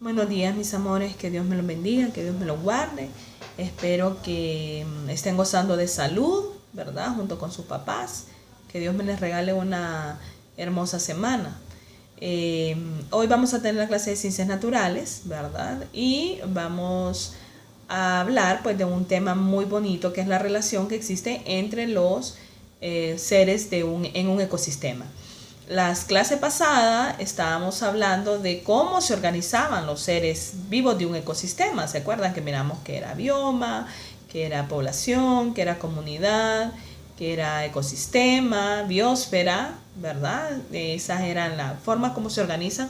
Buenos días, mis amores, que Dios me los bendiga, que Dios me los guarde. Espero que estén gozando de salud, ¿verdad? Junto con sus papás. Que Dios me les regale una hermosa semana. Hoy vamos a tener la clase de ciencias naturales, ¿verdad? Y vamos a hablar pues de un tema muy bonito, que es la relación que existe entre los seres en un ecosistema. Las clases pasadas estábamos hablando de cómo se organizaban los seres vivos de un ecosistema. ¿Se acuerdan que miramos que era bioma, que era población, que era comunidad, que era ecosistema, biosfera, ¿verdad? Esas eran las formas como se organizan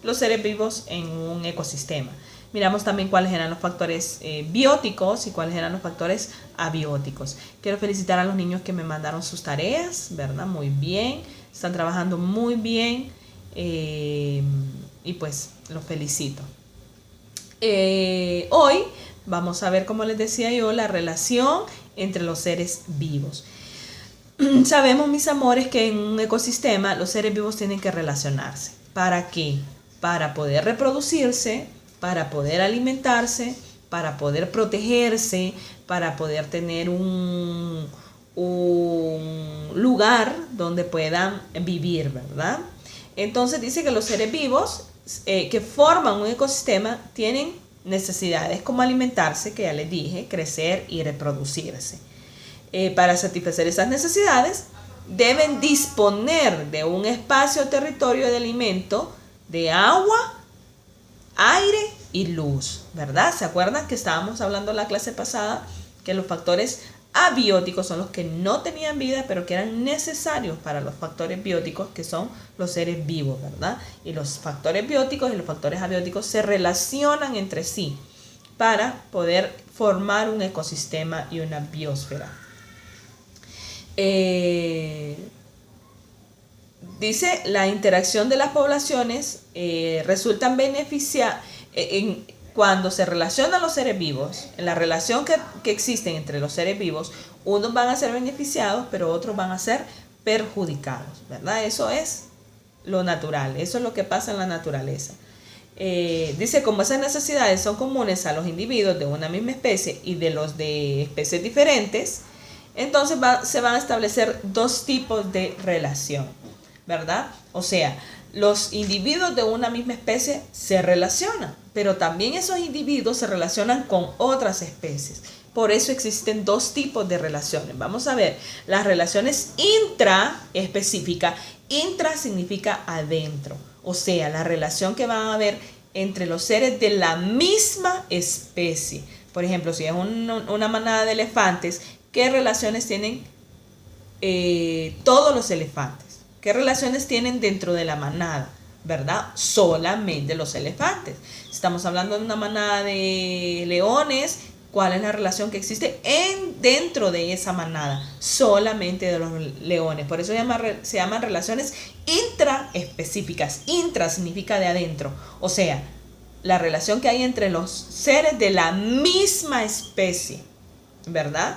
los seres vivos en un ecosistema. Miramos también cuáles eran los factores bióticos y cuáles eran los factores abióticos. Quiero felicitar a los niños que me mandaron sus tareas, ¿verdad? Muy bien, están trabajando muy bien y pues los felicito. Hoy vamos a ver, como les decía yo, la relación entre los seres vivos. Sabemos, mis amores, que en un ecosistema los seres vivos tienen que relacionarse. ¿Para qué? Para poder reproducirse, para poder alimentarse, para poder protegerse, para poder tener un lugar donde puedan vivir, ¿verdad? Entonces dice que los seres vivos que forman un ecosistema tienen necesidades como alimentarse, que ya les dije, crecer y reproducirse. Para satisfacer esas necesidades deben disponer de un espacio o territorio de alimento, de agua, aire y luz, ¿verdad? ¿Se acuerdan que estábamos hablando en la clase pasada que los factores abióticos son los que no tenían vida, pero que eran necesarios para los factores bióticos, que son los seres vivos, ¿verdad? Y los factores bióticos y los factores abióticos se relacionan entre sí para poder formar un ecosistema y una biosfera. Dice, la interacción de las poblaciones resultan beneficiar cuando se relacionan los seres vivos, en la relación que existen entre los seres vivos, unos van a ser beneficiados, pero otros van a ser perjudicados, ¿verdad? Eso es lo natural, eso es lo que pasa en la naturaleza. Dice, como esas necesidades son comunes a los individuos de una misma especie y de los de especies diferentes, entonces se van a establecer dos tipos de relación, ¿verdad? O sea, los individuos de una misma especie se relacionan, pero también esos individuos se relacionan con otras especies. Por eso existen dos tipos de relaciones. Vamos a ver, las relaciones intraespecíficas. Intra significa adentro, o sea, la relación que van a haber entre los seres de la misma especie. Por ejemplo, si es una manada de elefantes, ¿qué relaciones tienen todos los elefantes? ¿Qué relaciones tienen dentro de la manada? ¿Verdad? Solamente los elefantes. Estamos hablando de una manada de leones. ¿Cuál es la relación que existe dentro de esa manada? Solamente de los leones. Por eso se llaman relaciones intraespecíficas. Intra significa de adentro. O sea, la relación que hay entre los seres de la misma especie. ¿Verdad?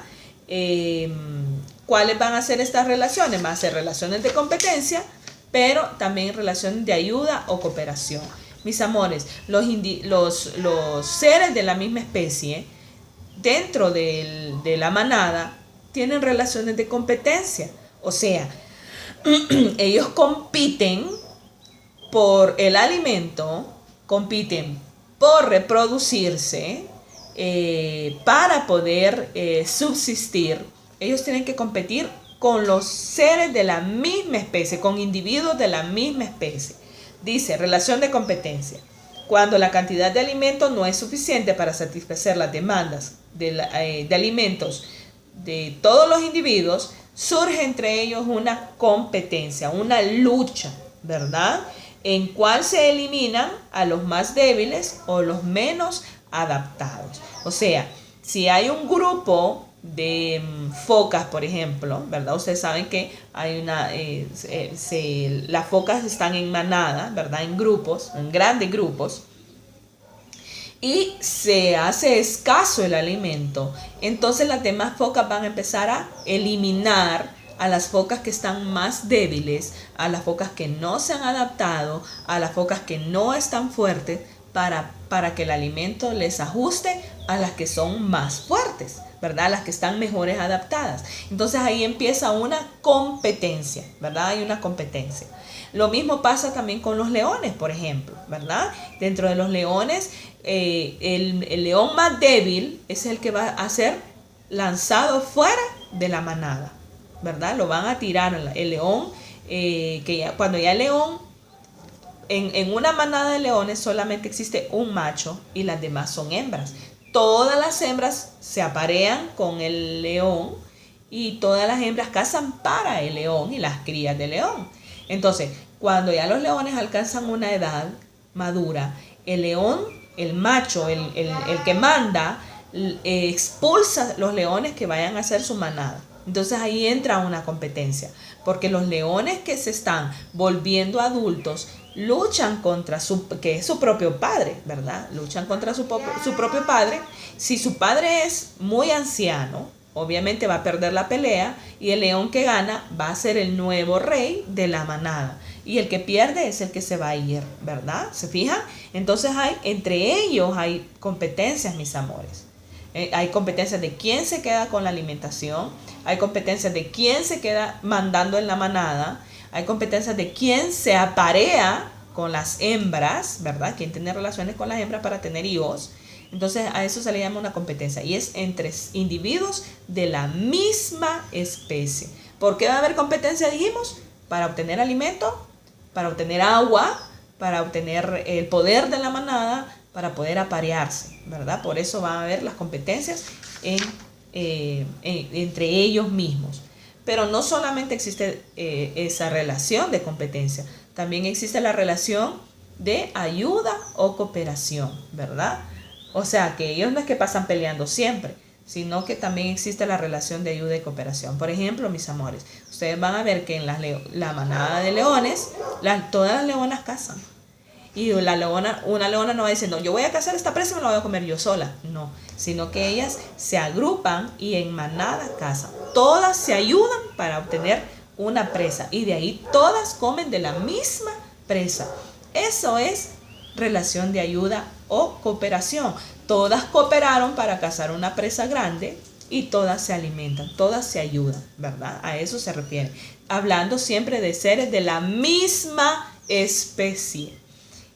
¿Cuáles van a ser estas relaciones? Van a ser relaciones de competencia, pero también relaciones de ayuda o cooperación. Mis amores, los seres de la misma especie dentro de la manada tienen relaciones de competencia. O sea, ellos compiten por el alimento, compiten por reproducirse, para poder subsistir. Ellos tienen que competir con los seres de la misma especie, con individuos de la misma especie. Dice, relación de competencia. Cuando la cantidad de alimentos no es suficiente para satisfacer las demandas de alimentos de todos los individuos, surge entre ellos una competencia, una lucha, ¿verdad? En cual se eliminan a los más débiles o los menos adaptados. O sea, si hay un grupo de focas, por ejemplo, ¿verdad? Ustedes saben que hay las focas están en manada, ¿verdad? En grupos, en grandes grupos, y se hace escaso el alimento. Entonces las demás focas van a empezar a eliminar a las focas que están más débiles, a las focas que no se han adaptado, a las focas que no están fuertes, para que el alimento les ajuste a las que son más fuertes, ¿verdad? Las que están mejores adaptadas. Entonces ahí empieza una competencia, ¿verdad? Hay una competencia. Lo mismo pasa también con los leones, por ejemplo, ¿verdad? Dentro de los leones, el león más débil es el que va a ser lanzado fuera de la manada, ¿verdad? Lo van a tirar. El león, cuando ya el león, en una manada de leones solamente existe un macho y las demás son hembras. Todas las hembras se aparean con el león y todas las hembras cazan para el león y las crías del león. Entonces, cuando ya los leones alcanzan una edad madura, el león, el macho, el que manda, expulsa los leones que vayan a hacer su manada. Entonces ahí entra una competencia, porque los leones que se están volviendo adultos luchan contra que es su propio padre, ¿verdad? Luchan contra su propio padre. Si su padre es muy anciano, obviamente va a perder la pelea y el león que gana va a ser el nuevo rey de la manada. Y el que pierde es el que se va a ir, ¿verdad? ¿Se fijan? Entonces entre ellos hay competencias, mis amores. Hay competencias de quién se queda con la alimentación, hay competencias de quién se queda mandando en la manada, hay competencias de quién se aparea con las hembras, ¿verdad? Quién tiene relaciones con las hembras para tener hijos. Entonces a eso se le llama una competencia y es entre individuos de la misma especie. ¿Por qué va a haber competencia, dijimos? Para obtener alimento, para obtener agua, para obtener el poder de la manada, para poder aparearse, ¿verdad? Por eso van a haber las competencias entre ellos mismos. Pero no solamente existe esa relación de competencia, también existe la relación de ayuda o cooperación, ¿verdad? O sea, que ellos no es que pasan peleando siempre, sino que también existe la relación de ayuda y cooperación. Por ejemplo, mis amores, ustedes van a ver que en la manada de leones, todas las leonas cazan. Y una leona no va a decir, no, yo voy a cazar esta presa y me la voy a comer yo sola. No, sino que ellas se agrupan y en manada cazan. Todas se ayudan para obtener una presa y de ahí todas comen de la misma presa. Eso es relación de ayuda o cooperación. Todas cooperaron para cazar una presa grande y todas se alimentan, todas se ayudan, ¿verdad? A eso se refiere. Hablando siempre de seres de la misma especie.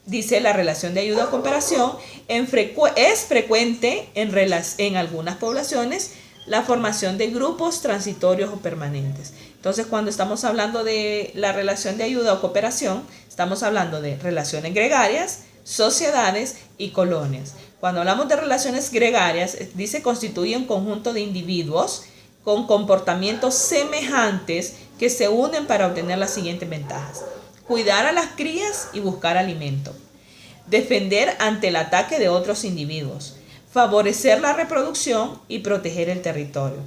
Dice la relación de ayuda o cooperación es frecuente en algunas poblaciones la formación de grupos transitorios o permanentes. Entonces, cuando estamos hablando de la relación de ayuda o cooperación, estamos hablando de relaciones gregarias, sociedades y colonias. Cuando hablamos de relaciones gregarias, dice constituye un conjunto de individuos con comportamientos semejantes que se unen para obtener las siguientes ventajas. Cuidar a las crías y buscar alimento. Defender ante el ataque de otros individuos. Favorecer la reproducción y proteger el territorio.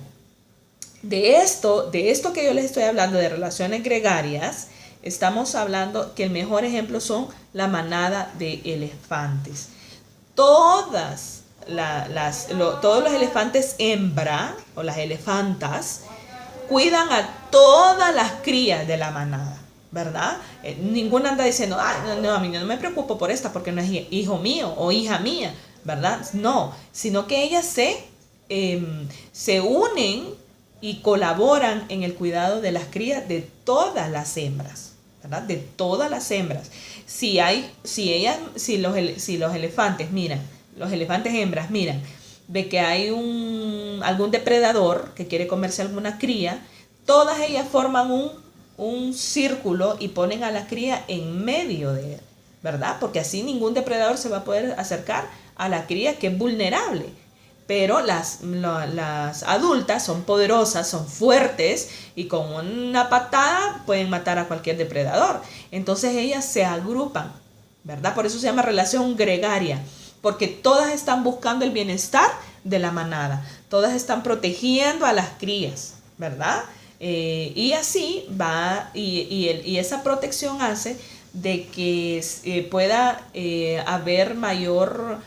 De esto que yo les estoy hablando de relaciones gregarias, estamos hablando que el mejor ejemplo son la manada de elefantes. Todos los elefantes hembra o las elefantas cuidan a todas las crías de la manada, ¿verdad? Ninguna anda diciendo, no, a mí no me preocupo por esta porque no es hijo mío o hija mía, ¿verdad? No, sino que ellas se unen y colaboran en el cuidado de las crías de todas las hembras, ¿verdad? De todas las hembras. Si los elefantes miran, los elefantes hembras miran, de que hay algún depredador que quiere comerse alguna cría, todas ellas forman un círculo y ponen a la cría en medio de él, ¿verdad? Porque así ningún depredador se va a poder acercar a la cría que es vulnerable. Pero las adultas son poderosas, son fuertes y con una patada pueden matar a cualquier depredador. Entonces ellas se agrupan, ¿verdad? Por eso se llama relación gregaria, porque todas están buscando el bienestar de la manada, todas están protegiendo a las crías, ¿verdad? Y así va, y esa protección hace de que pueda haber mayor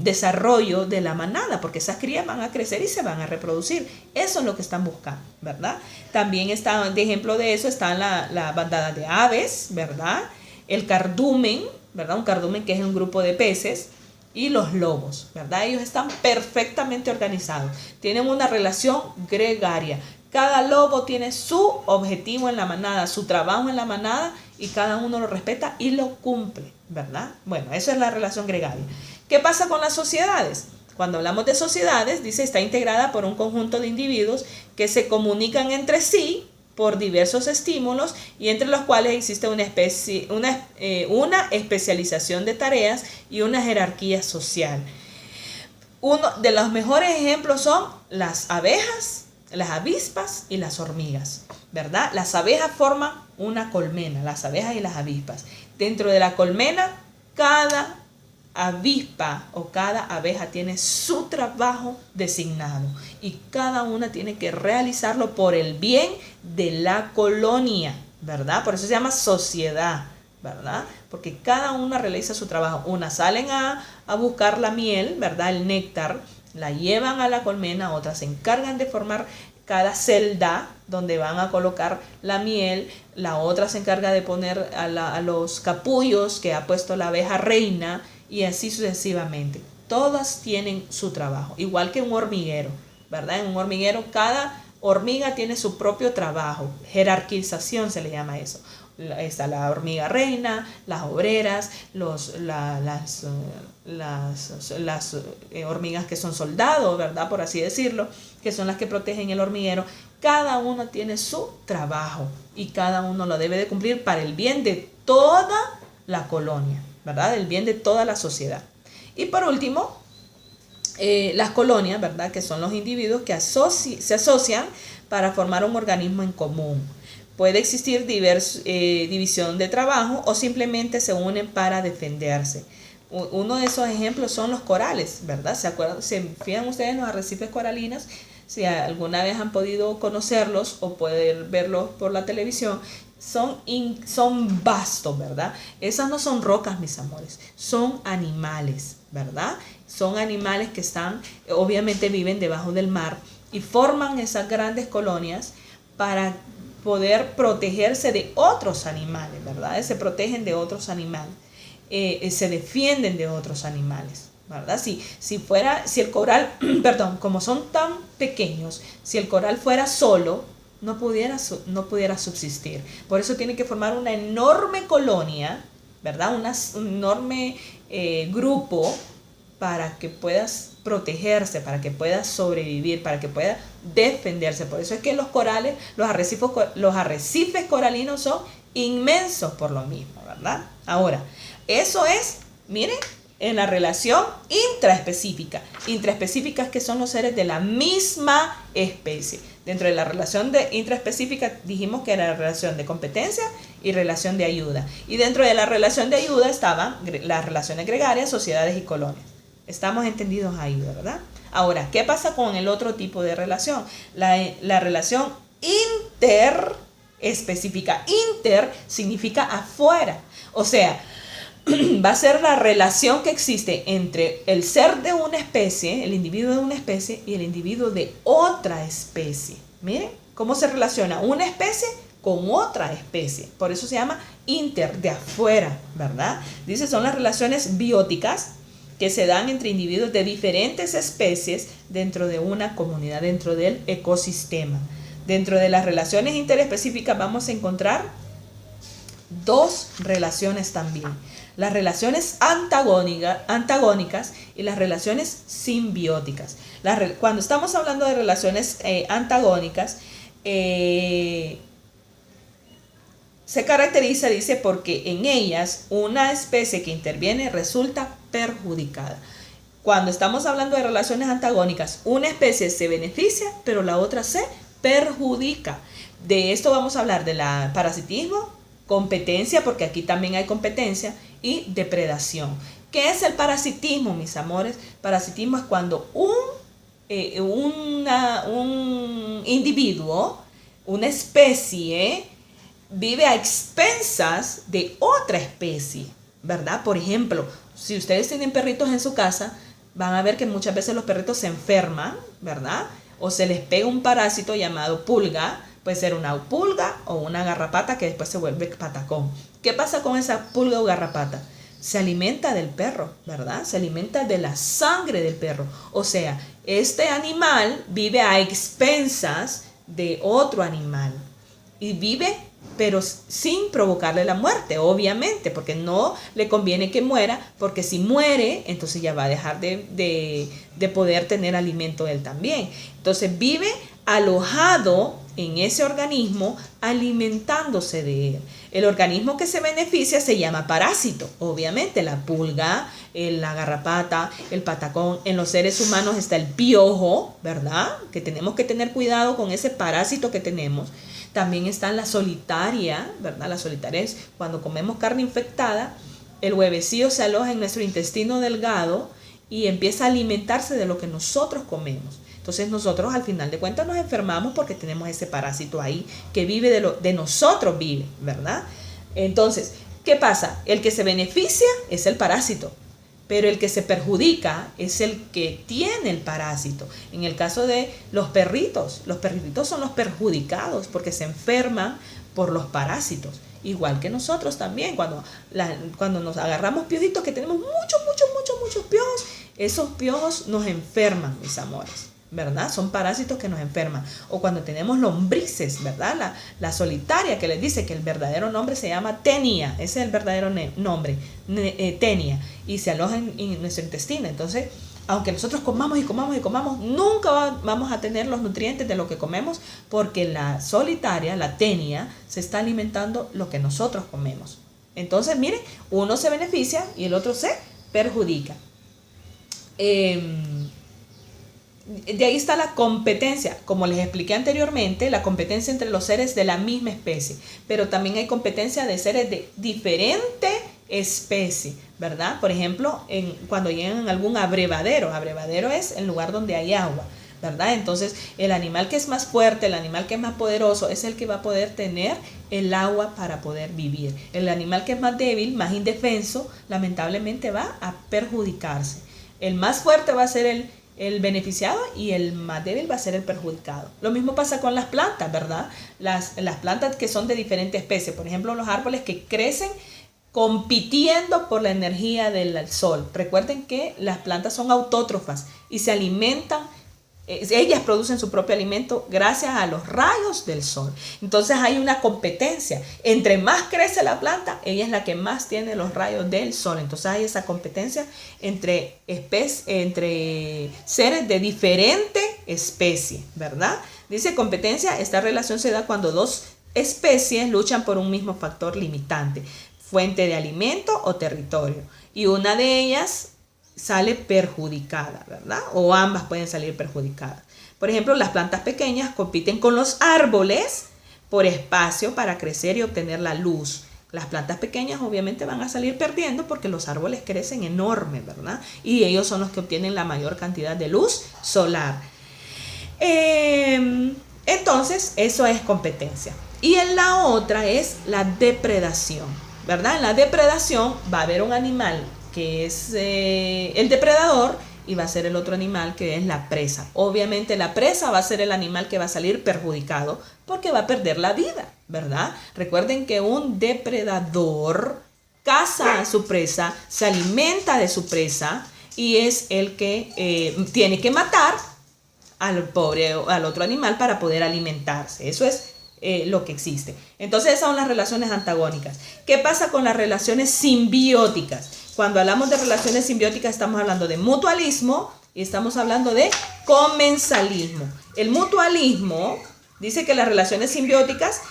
desarrollo de la manada, porque esas crías van a crecer y se van a reproducir. Eso es lo que están buscando, ¿verdad? También está, de ejemplo de eso, están la bandada de aves, ¿verdad? El cardumen, ¿verdad? Un cardumen que es un grupo de peces, y los lobos, ¿verdad? Ellos están perfectamente organizados, tienen una relación gregaria. Cada lobo tiene su objetivo en la manada, su trabajo en la manada, y cada uno lo respeta y lo cumple, ¿verdad? Bueno, esa es la relación gregaria. ¿Qué pasa con las sociedades? Cuando hablamos de sociedades, dice, está integrada por un conjunto de individuos que se comunican entre sí por diversos estímulos y entre los cuales existe una especialización de tareas y una jerarquía social. Uno de los mejores ejemplos son las abejas, las avispas y las hormigas, ¿verdad? Las abejas forman una colmena, las abejas y las avispas. Dentro de la colmena, cada avispa o cada abeja tiene su trabajo designado y cada una tiene que realizarlo por el bien de la colonia, ¿verdad? Por eso se llama sociedad, ¿verdad? Porque cada una realiza su trabajo. Unas salen a buscar la miel, ¿verdad? El néctar, la llevan a la colmena, otras se encargan de formar cada celda donde van a colocar la miel, la otra se encarga de poner a los capullos que ha puesto la abeja reina, y así sucesivamente. Todas tienen su trabajo, igual que un hormiguero, ¿verdad? En un hormiguero cada hormiga tiene su propio trabajo, jerarquización se le llama eso. Está la hormiga reina, las obreras, las hormigas que son soldados, ¿verdad? Por así decirlo, que son las que protegen el hormiguero. Cada uno tiene su trabajo y cada uno lo debe de cumplir para el bien de toda la colonia, ¿verdad? El bien de toda la sociedad. Y por último, las colonias, ¿verdad? Que son los individuos que se asocian para formar un organismo en común. Puede existir división de trabajo o simplemente se unen para defenderse. Uno de esos ejemplos son los corales, ¿verdad? ¿Se fijan ustedes en los arrecifes coralinos? Si alguna vez han podido conocerlos o poder verlos por la televisión, son vastos, ¿verdad? Esas no son rocas, mis amores, son animales, ¿verdad? Son animales que obviamente viven debajo del mar y forman esas grandes colonias para poder protegerse de otros animales, ¿verdad? Se protegen de otros animales, se defienden de otros animales, ¿verdad? Si el coral, perdón, como son tan pequeños, si el coral fuera solo, no pudiera subsistir. Por eso tiene que formar una enorme colonia, ¿verdad? Un enorme grupo para que puedas protegerse, para que pueda sobrevivir, para que pueda defenderse. Por eso es que los corales, los arrecifes coralinos son inmensos por lo mismo, ¿verdad? Ahora, eso es, miren, en la relación intraespecífica. Intraespecíficas que son los seres de la misma especie. Dentro de la relación intraespecífica dijimos que era la relación de competencia y relación de ayuda. Y dentro de la relación de ayuda estaban las relaciones gregarias, sociedades y colonias. Estamos entendidos ahí, ¿verdad? Ahora, ¿qué pasa con el otro tipo de relación? La relación interespecífica. Inter significa afuera. O sea, va a ser la relación que existe entre el ser de una especie, el individuo de una especie y el individuo de otra especie. Miren cómo se relaciona una especie con otra especie. Por eso se llama inter, de afuera, ¿verdad? Dice, son las relaciones bióticas que se dan entre individuos de diferentes especies dentro de una comunidad, dentro del ecosistema. Dentro de las relaciones interespecíficas vamos a encontrar dos relaciones también. Las relaciones antagónicas y las relaciones simbióticas. Cuando estamos hablando de relaciones antagónicas, se caracteriza, dice, porque en ellas una especie que interviene resulta perjudicada. Cuando estamos hablando de relaciones antagónicas, una especie se beneficia, pero la otra se perjudica. De esto vamos a hablar de la parasitismo, competencia, porque aquí también hay competencia, y depredación. ¿Qué es el parasitismo, mis amores? Parasitismo es cuando un individuo, una especie, vive a expensas de otra especie, ¿verdad? Por ejemplo, si ustedes tienen perritos en su casa, van a ver que muchas veces los perritos se enferman, ¿verdad? O se les pega un parásito llamado pulga. Puede ser una pulga o una garrapata que después se vuelve patacón. ¿Qué pasa con esa pulga o garrapata? se alimenta del perro, ¿verdad? Se alimenta de la sangre del perro. O sea, este animal vive a expensas de otro animal y vive pero sin provocarle la muerte, obviamente, porque no le conviene que muera, porque si muere, entonces ya va a dejar de poder tener alimento él también. Entonces vive alojado en ese organismo, alimentándose de él. El organismo que se beneficia se llama parásito, obviamente, la pulga, la garrapata, el patacón. En los seres humanos está el piojo, ¿verdad? Que tenemos que tener cuidado con ese parásito que tenemos. También está la solitaria, ¿verdad? La solitaria es cuando comemos carne infectada, el huevecillo se aloja en nuestro intestino delgado y empieza a alimentarse de lo que nosotros comemos. Entonces nosotros al final de cuentas nos enfermamos porque tenemos ese parásito ahí que vive de nosotros, vive, ¿verdad? Entonces, ¿qué pasa? El que se beneficia es el parásito, pero el que se perjudica es el que tiene el parásito. En el caso de los perritos son los perjudicados porque se enferman por los parásitos. Igual que nosotros también, cuando nos agarramos piojitos, que tenemos muchos piojos, esos piojos nos enferman, mis amores, ¿verdad? Son parásitos que nos enferman. O cuando tenemos lombrices, ¿verdad? La solitaria, que les dice que el verdadero nombre se llama tenia, ese es el verdadero nombre, tenia, y se aloja en nuestro intestino. Entonces, aunque nosotros comamos, nunca vamos a tener los nutrientes de lo que comemos, porque la solitaria, la tenia, se está alimentando lo que nosotros comemos. Entonces, miren, uno se beneficia y el otro se perjudica. De ahí está la competencia, como les expliqué anteriormente, la competencia entre los seres de la misma especie, pero también hay competencia de seres de diferente especie, ¿verdad? Por ejemplo, cuando llegan a algún abrevadero es el lugar donde hay agua, ¿verdad? Entonces, el animal que es más fuerte, el animal que es más poderoso, es el que va a poder tener el agua para poder vivir. El animal que es más débil, más indefenso, lamentablemente va a perjudicarse. El más fuerte va a ser el beneficiado y el más débil va a ser el perjudicado. Lo mismo pasa con las plantas, ¿verdad? Las plantas que son de diferentes especies, por ejemplo, los árboles que crecen compitiendo por la energía del sol. Recuerden que las plantas son autótrofas y se alimentan, ellas producen su propio alimento gracias a los rayos del sol. Entonces hay una competencia. Entre más crece la planta, ella es la que más tiene los rayos del sol. Entonces hay esa competencia entre seres de diferente especie, ¿verdad? Dice competencia, esta relación se da cuando dos especies luchan por un mismo factor limitante, fuente de alimento o territorio, y una de ellas sale perjudicada, ¿verdad? O ambas pueden salir perjudicadas. Por ejemplo, las plantas pequeñas compiten con los árboles por espacio para crecer y obtener la luz. Las plantas pequeñas obviamente van a salir perdiendo porque los árboles crecen enormes, ¿verdad? Y ellos son los que obtienen la mayor cantidad de luz solar. Entonces, eso es competencia. Y en la otra es la depredación, ¿verdad? En la depredación va a haber un animal que es el depredador y va a ser el otro animal que es la presa. Obviamente la presa va a ser el animal que va a salir perjudicado porque va a perder la vida, ¿verdad? Recuerden que un depredador caza a su presa, se alimenta de su presa y es el que tiene que matar al otro animal para poder alimentarse. Eso es lo que existe. Entonces esas son las relaciones antagónicas. ¿Qué pasa con las relaciones simbióticas? Cuando hablamos de relaciones simbióticas estamos hablando de mutualismo y estamos hablando de comensalismo. El mutualismo dice que en las relaciones simbióticas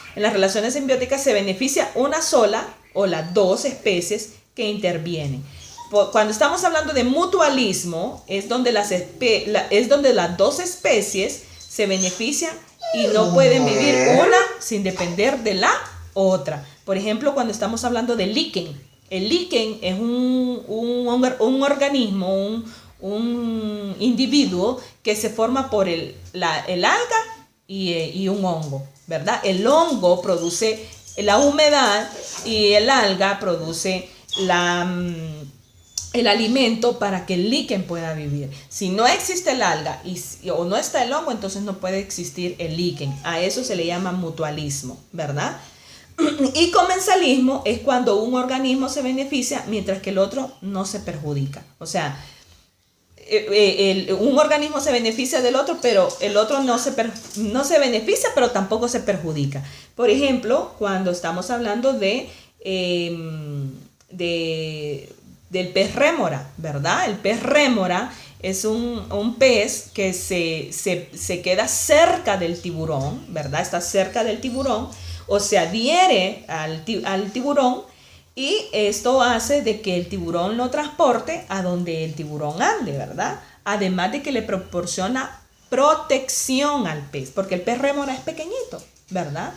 se beneficia una sola o las dos especies que intervienen. Cuando estamos hablando de mutualismo es donde las dos especies se benefician y no pueden vivir una sin depender de la otra. Por ejemplo, cuando estamos hablando de líquen. El líquen es un organismo, un individuo que se forma por el alga y un hongo, ¿verdad? El hongo produce la humedad y el alga produce el alimento para que el líquen pueda vivir. Si no existe el alga o no está el hongo, entonces no puede existir el líquen. A eso se le llama mutualismo, ¿verdad? Y comensalismo es cuando un organismo se beneficia mientras que el otro no se perjudica. O sea, un organismo se beneficia del otro, pero el otro no se beneficia, pero tampoco se perjudica. Por ejemplo, cuando estamos hablando del pez rémora, ¿verdad? El pez rémora es un pez que se queda cerca del tiburón, ¿verdad? Está cerca del tiburón o se adhiere al tiburón, y esto hace de que el tiburón lo transporte a donde el tiburón ande, ¿verdad? Además de que le proporciona protección al pez, porque el pez rémora es pequeñito, ¿verdad?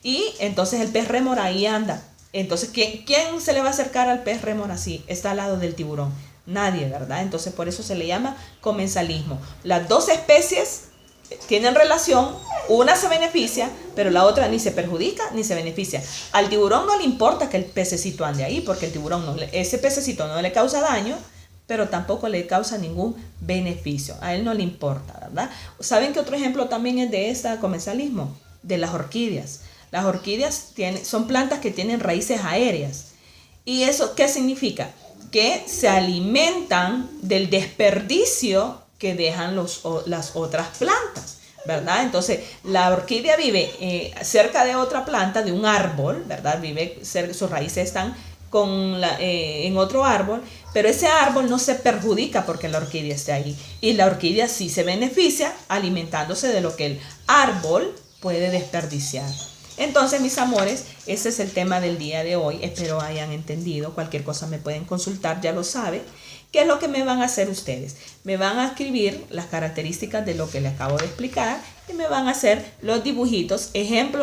Y entonces el pez rémora ahí anda. Entonces, ¿quién se le va a acercar al pez rémora así? Está al lado del tiburón. Nadie, ¿verdad? Entonces, por eso se le llama comensalismo. Las dos especies tienen relación, una se beneficia, pero la otra ni se perjudica ni se beneficia. Al tiburón no le importa que el pececito ande ahí, porque el tiburón ese pececito no le causa daño, pero tampoco le causa ningún beneficio. A él no le importa, ¿verdad? ¿Saben qué otro ejemplo también es de este comensalismo? De las orquídeas. Las orquídeas son plantas que tienen raíces aéreas. ¿Y eso qué significa? Que se alimentan del desperdicio que dejan las otras plantas, ¿verdad? Entonces, la orquídea vive cerca de otra planta, de un árbol, ¿verdad? Sus raíces están en otro árbol, pero ese árbol no se perjudica porque la orquídea esté ahí. Y la orquídea sí se beneficia alimentándose de lo que el árbol puede desperdiciar. Entonces, mis amores, ese es el tema del día de hoy. Espero hayan entendido. Cualquier cosa me pueden consultar, ya lo saben. ¿Qué es lo que me van a hacer ustedes? Me van a escribir las características de lo que les acabo de explicar y me van a hacer los dibujitos, me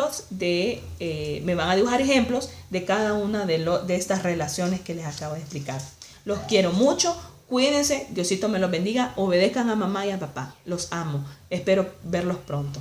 van a dibujar ejemplos de cada una de estas relaciones que les acabo de explicar. Los quiero mucho. Cuídense. Diosito me los bendiga. Obedezcan a mamá y a papá. Los amo. Espero verlos pronto.